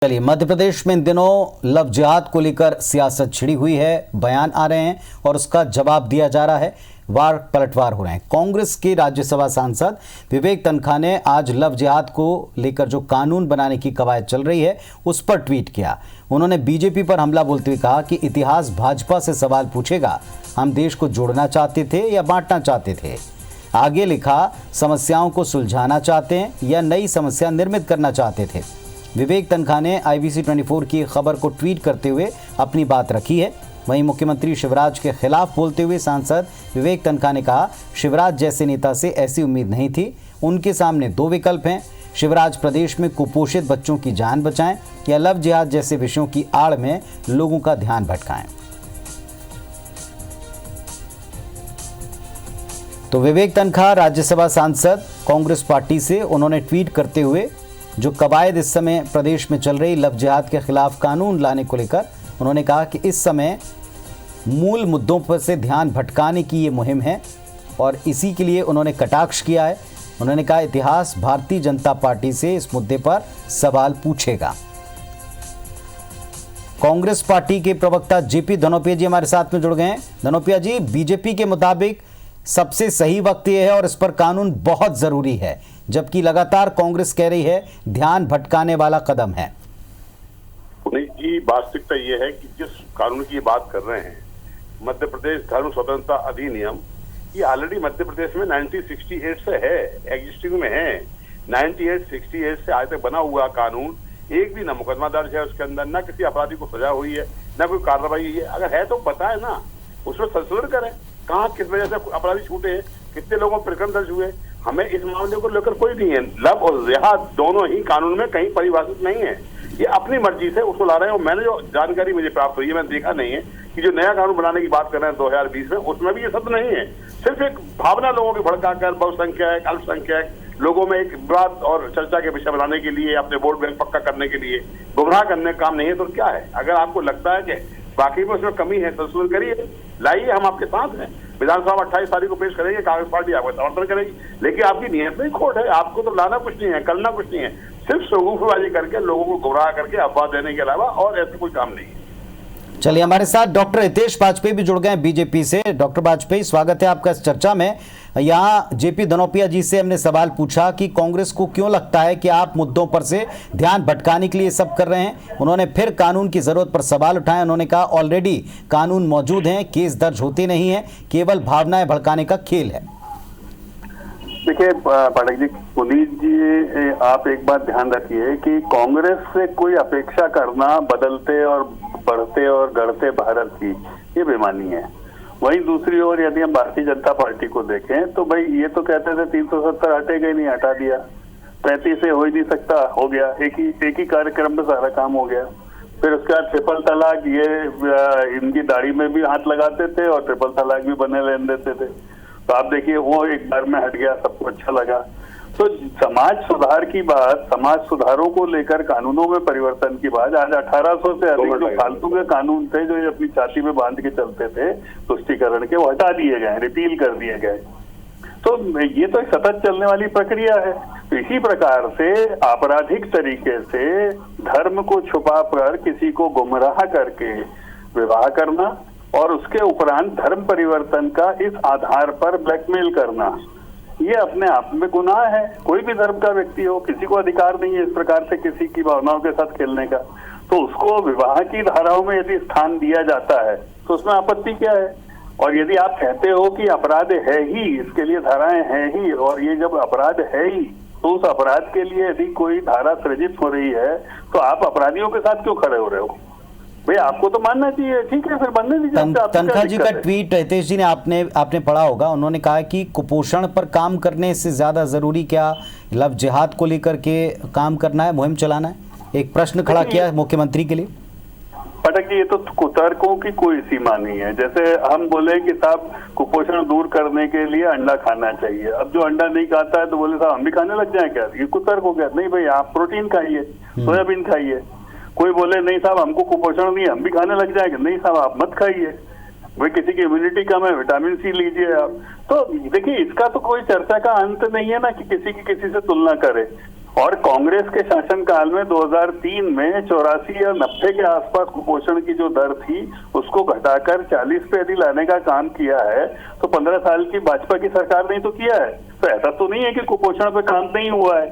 चलिए, मध्य प्रदेश में इन दिनों लव जिहाद को लेकर सियासत छिड़ी हुई है। बयान आ रहे हैं और उसका जवाब दिया जा रहा है। वार पलटवार हो रहे हैं। कांग्रेस के राज्यसभा सांसद विवेक तनखा ने आज लव जिहाद को लेकर जो कानून बनाने की कवायद चल रही है उस पर ट्वीट किया। उन्होंने बीजेपी पर हमला बोलते हुए कहा कि इतिहास भाजपा से सवाल पूछेगा, हम देश को जोड़ना चाहते थे या बांटना चाहते थे। आगे लिखा, समस्याओं को सुलझाना चाहते हैं या नई समस्या निर्मित करना चाहते थे। विवेक तनखा ने IBC 24 की खबर को ट्वीट करते हुए अपनी बात रखी है। वहीं मुख्यमंत्री शिवराज के खिलाफ बोलते हुए सांसद विवेक तनखा ने कहा, शिवराज जैसे नेता से ऐसी उम्मीद नहीं थी। उनके सामने दो विकल्प हैं, शिवराज प्रदेश में कुपोषित बच्चों की जान बचाएं या लव जिहाद जैसे विषयों की आड़ में लोगों का ध्यान भटकाएं। तो विवेक तनखा राज्यसभा सांसद कांग्रेस पार्टी से, उन्होंने ट्वीट करते हुए जो कवायद इस समय प्रदेश में चल रही लव जिहाद के खिलाफ कानून लाने को लेकर, उन्होंने कहा कि इस समय मूल मुद्दों पर से ध्यान भटकाने की ये मुहिम है और इसी के लिए उन्होंने कटाक्ष किया है। उन्होंने कहा, इतिहास भारतीय जनता पार्टी से इस मुद्दे पर सवाल पूछेगा। कांग्रेस पार्टी के प्रवक्ता JP धनोपिया जी हमारे साथ में जुड़ गए हैं। धनोपिया जी, बीजेपी के मुताबिक सबसे सही वक्त यह है और इस पर कानून बहुत जरूरी है, जबकि लगातार कांग्रेस कह रही है ध्यान भटकाने वाला कदम है। पुनीत जी, वास्तविकता ये है कि जिस कानून की बात कर रहे हैं, मध्य प्रदेश धर्म स्वतंत्रता अधिनियम, ये ऑलरेडी मध्य प्रदेश में 1968 से है, एग्जिस्टिंग में है। 68 से आज तक बना हुआ कानून, एक भी न मुकदमा दर्ज है उसके अंदर, न किसी अपराधी को सजा हुई है, न कोई कार्रवाई हुई है। अगर है तो बताए ना, उसमें संशोधन करें, कहाँ किस वजह से अपराधी छूटे हैं, कितने लोगों पर प्रकरण दर्ज हुए। हमें इस मामले को लेकर कोई नहीं है। लव और जिहाद दोनों ही कानून में कहीं परिभाषित नहीं है, ये अपनी मर्जी से उसको ला रहे हैं। और मैंने जो जानकारी मुझे प्राप्त हुई है, मैंने देखा नहीं है कि जो नया कानून बनाने की बात कर रहे हैं 2020 में, उसमें भी ये शब्द नहीं है। सिर्फ एक भावना लोगों की भड़काकर बहुसंख्यक अल्पसंख्यक लोगों में एक विवाद और चर्चा के विषय बनाने के लिए, अपने वोट बैंक पक्का करने के लिए गुमराह करने का काम नहीं है। तो क्या है, अगर आपको लगता है कि बाकी में उसमें कमी है, संशोधन करिए, लाइए, हम आपके साथ हैं। विधानसभा 28 तारीख को पेश करेंगे, कांग्रेस पार्टी आपको समर्थन करेगी, लेकिन आपकी नियत में खोट है। आपको तो लाना कुछ नहीं है, करना कुछ नहीं है, सिर्फ शगुफबाजी करके लोगों को गुमराह करके अफवाह देने के अलावा और ऐसा कोई काम नहीं है। चलिए, हमारे साथ डॉक्टर हितेश वाजपेयी भी जुड़ गए हैं बीजेपी से। डॉक्टर वाजपेयी, स्वागत है आपका इस चर्चा में। यहाँ JP धनोपिया जी से हमने सवाल पूछा कि कांग्रेस को क्यों लगता है कि आप मुद्दों पर से ध्यान भटकाने के लिए सब कर रहे हैं। उन्होंने फिर कानून की जरूरत पर सवाल उठाए। उन्होंने कहा, ऑलरेडी कानून मौजूद हैं, केस दर्ज होते नहीं है, केवल भावनाएं भड़काने का खेल है। देखिए पाठक जी, पुनीत जी, आप एक बात ध्यान रखिए कि कांग्रेस से कोई अपेक्षा करना बदलते और बढ़ते और गढ़ते भारत की, ये बेईमानी है। वहीं दूसरी ओर यदि हम भारतीय जनता पार्टी को देखें तो भाई ये तो कहते थे 370 हटेगा ही नहीं, हटा दिया। 35 से हो ही नहीं सकता, हो गया। एक ही कार्यक्रम में सारा काम हो गया। फिर उसके बाद ट्रिपल तलाक, ये इनकी दाढ़ी में भी हाथ लगाते थे और ट्रिपल तलाक भी बने रहने देते थे। तो आप देखिए, वो एक बार में हट गया, सबको अच्छा लगा। तो समाज सुधार की बात, समाज सुधारों को लेकर कानूनों में परिवर्तन की बात, आज 1800 से अधिक जो फालतू के कानून थे जो ये अपनी छाती में बांध के चलते थे तुष्टीकरण के, वो हटा दिए गए, रिपील कर दिए गए। तो ये तो एक सतत चलने वाली प्रक्रिया है। तो इसी प्रकार से आपराधिक तरीके से धर्म को छुपा कर किसी को गुमराह करके विवाह करना और उसके उपरांत धर्म परिवर्तन का इस आधार पर ब्लैकमेल करना, ये अपने आप में गुनाह है। कोई भी धर्म का व्यक्ति हो, किसी को अधिकार नहीं है इस प्रकार से किसी की भावनाओं के साथ खेलने का। तो उसको विवाह की धाराओं में यदि स्थान दिया जाता है तो उसमें आपत्ति क्या है। और यदि आप कहते हो कि अपराध है ही, इसके लिए धाराएं हैं ही, और ये जब अपराध है ही तो उस अपराध के लिए यदि कोई धारा सृजित हो रही है तो आप अपराधियों के साथ क्यों खड़े हो रहे हो? भाई आपको तो मानना चाहिए, ठीक है, फिर बनने दीजिए। तनखा जी का ट्वीट हितेश जी ने आपने पढ़ा होगा। उन्होंने कहा कि कुपोषण पर काम करने से ज्यादा जरूरी क्या लव जिहाद को लेकर के काम करना है, मुहिम चलाना है? एक प्रश्न खड़ा किया है मुख्यमंत्री के लिए। पाठक जी, ये तो कुतर्कों की कोई सीमा नहीं है। जैसे हम बोले कि साहब कुपोषण दूर करने के लिए अंडा खाना चाहिए, अब जो अंडा नहीं खाता है तो बोले साहब हम भी खाने लग जाए क्या? ये कुतर्क हो गया। नहीं भाई, आप प्रोटीन खाइए, सोयाबीन खाइए। कोई बोले नहीं साहब हमको कुपोषण नहीं, हम भी खाने लग जाएंगे, नहीं साहब आप मत खाइए। भाई किसी की इम्यूनिटी कम है, विटामिन C लीजिए आप। तो देखिए, इसका तो कोई चर्चा का अंत नहीं है ना कि किसी की किसी से तुलना करे। और कांग्रेस के शासनकाल में 2003 में 84 या 90 के आसपास कुपोषण की जो दर थी उसको घटाकर 40 पे यदि लाने का काम किया है, तो 15 साल की भाजपा की सरकार ने तो किया है। तो ऐसा तो नहीं है कि कुपोषण पे काम नहीं हुआ है।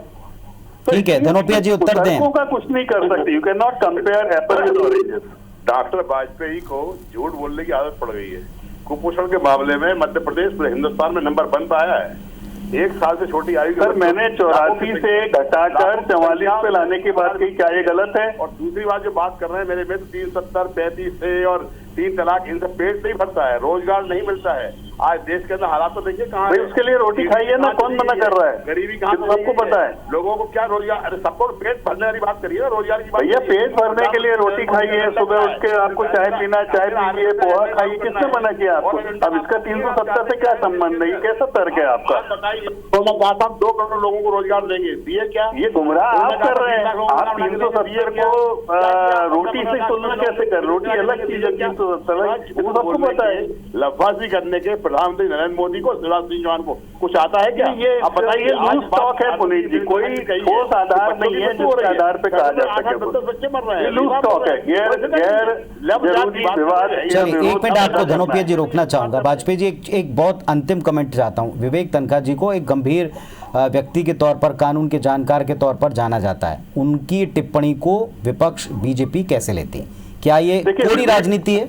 तो ठीक है, धनोपिया जी उत्तर दें। का कुछ नहीं कर सकते, you can not compare Apple with oranges. Doctor Vajpayee को झूठ बोलने की आदत पड़ गई है। कुपोषण के मामले में मध्य प्रदेश पूरे हिंदुस्तान में नंबर 1 पर आया है। 1 साल से छोटी आयु सर मैंने 84 से घटाकर 44 पे लाने की बात कही, क्या ये गलत है? और दूसरी बात जो बात कर रहे हैं मेरे में, 370, 35 से और 3 तलाक, इनसे पेट नहीं भरता है, रोजगार नहीं मिलता है। आज देश के अंदर हालात तो देखिए कहाँ है। उसके लिए रोटी खाइए ना, कौन मना कर रहा है? गरीबी कहाँ, सबको पता है। लोगों को क्या रोजगार, अरे सबको पेट भरने वाली बात करिए ना, रोजगार की बात। भैया पेट भरने के लिए रोटी खाइए, सुबह उठ के आपको चाय पीना, चाय पीजिए, पोहा खाइए, किसने मना किया आपको? अब इसका 370 से क्या संबंध है? ये कैसा तर्क है आपका? बताइए, तो मैं कहता हूँ 2 करोड़ लोगों को रोजगार देंगे, दिए क्या? ये गुमराह आप कर रहे हैं। आप 370 को रोटी से तुलना कैसे कर? रोटी अलग चीज है, 370 सबको पता है। लफाजी करने के प्रधानमंत्री नरेंद्र मोदी को, शिवराज सिंह चौहान को कुछ आता है क्या? ये अब बताइए, लूज टॉक है पुनीत जी, कोई ठोस आधार नहीं है जिसके आधार पे कहा जा सके। बच्चे मर रहे हैं, लूज टॉक है, गैर जरूरी विवाद। चलिए, एक मिनट आपको धनोपिया जी रोकना चाहूंगा। वाजपेयी जी एक बहुत अंतिम कमेंट चाहता हूं। विवेक तनखा जी को एक गंभीर व्यक्ति के तौर पर, कानून के जानकार के तौर पर जाना जाता है। उनकी टिप्पणी को विपक्ष बीजेपी कैसे लेती है? क्या ये पूरी राजनीति है?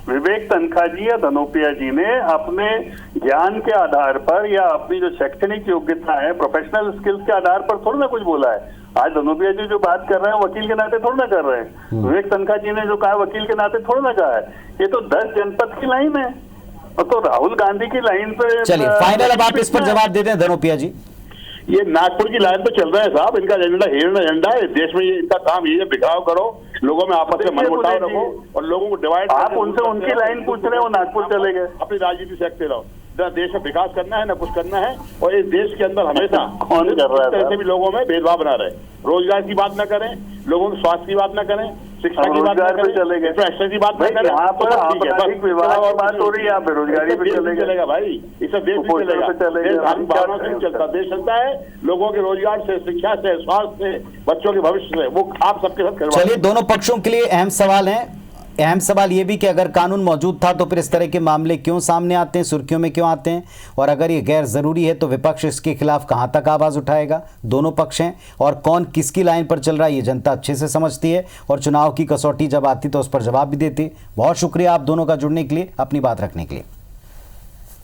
विवेक तनखा जी या धनोपिया जी ने अपने ज्ञान के आधार पर या अपनी जो शैक्षणिक योग्यता है, प्रोफेशनल स्किल्स के आधार पर थोड़ा ना कुछ बोला है। आज धनोपिया जी जो बात कर रहे हैं वकील के नाते थोड़ा ना कर रहे हैं। विवेक तनखा जी ने जो कहा वकील के नाते थोड़ा ना कहा है। ये तो 10 जनपद की लाइन है, और तो राहुल गांधी की लाइन पे। चलिए फाइनल, अब आप इस पर जवाब दे दें धनोपिया जी। ये नागपुर की लाइन पे चल रहे हैं साहब, इनका एजेंडा हिडन एजेंडा है देश में। ये इनका काम ये है, बिखराव करो, लोगों में आपस में मनमुटाव रखो और लोगों को डिवाइड। आप उनसे उनकी लाइन पूछ रहे हो, नागपुर चले गए। अपनी राजनीति से हटते रहो। ना देश में विकास करना है, ना कुछ करना है। और इस देश के अंदर हमेशा कौन कर रहा है? ऐसे भी लोगों में भेदभाव बना रहे। रोजगार की बात ना करें, लोगों के स्वास्थ्य की बात ना करें, शिक्षा की बात पे चले गए, पैसे की बात ना करें। यहाँ पर आपराधिक विवाद की बात हो रही है, आप बेरोजगारी पे चलेगा भाई, इससे देश नहीं चलेगा। देश धार्मिक भावनाओं से नहीं चलता, देश चलता है लोगों के रोजगार से, शिक्षा से, स्वास्थ्य से, बच्चों के भविष्य से। वो आप सबके साथ करवा। चलिए, दोनों पक्षों के लिए अहम सवाल है। अहम सवाल ये भी कि अगर कानून मौजूद था तो फिर इस तरह के मामले क्यों सामने आते हैं, सुर्खियों में क्यों आते हैं, और अगर ये गैर जरूरी है तो विपक्ष इसके खिलाफ कहां तक आवाज उठाएगा। दोनों पक्ष हैं और कौन किसकी लाइन पर चल रहा है ये जनता अच्छे से समझती है, और चुनाव की कसौटी जब आती तो उस पर जवाब भी देती। बहुत शुक्रिया आप दोनों का जुड़ने के लिए, अपनी बात रखने के लिए।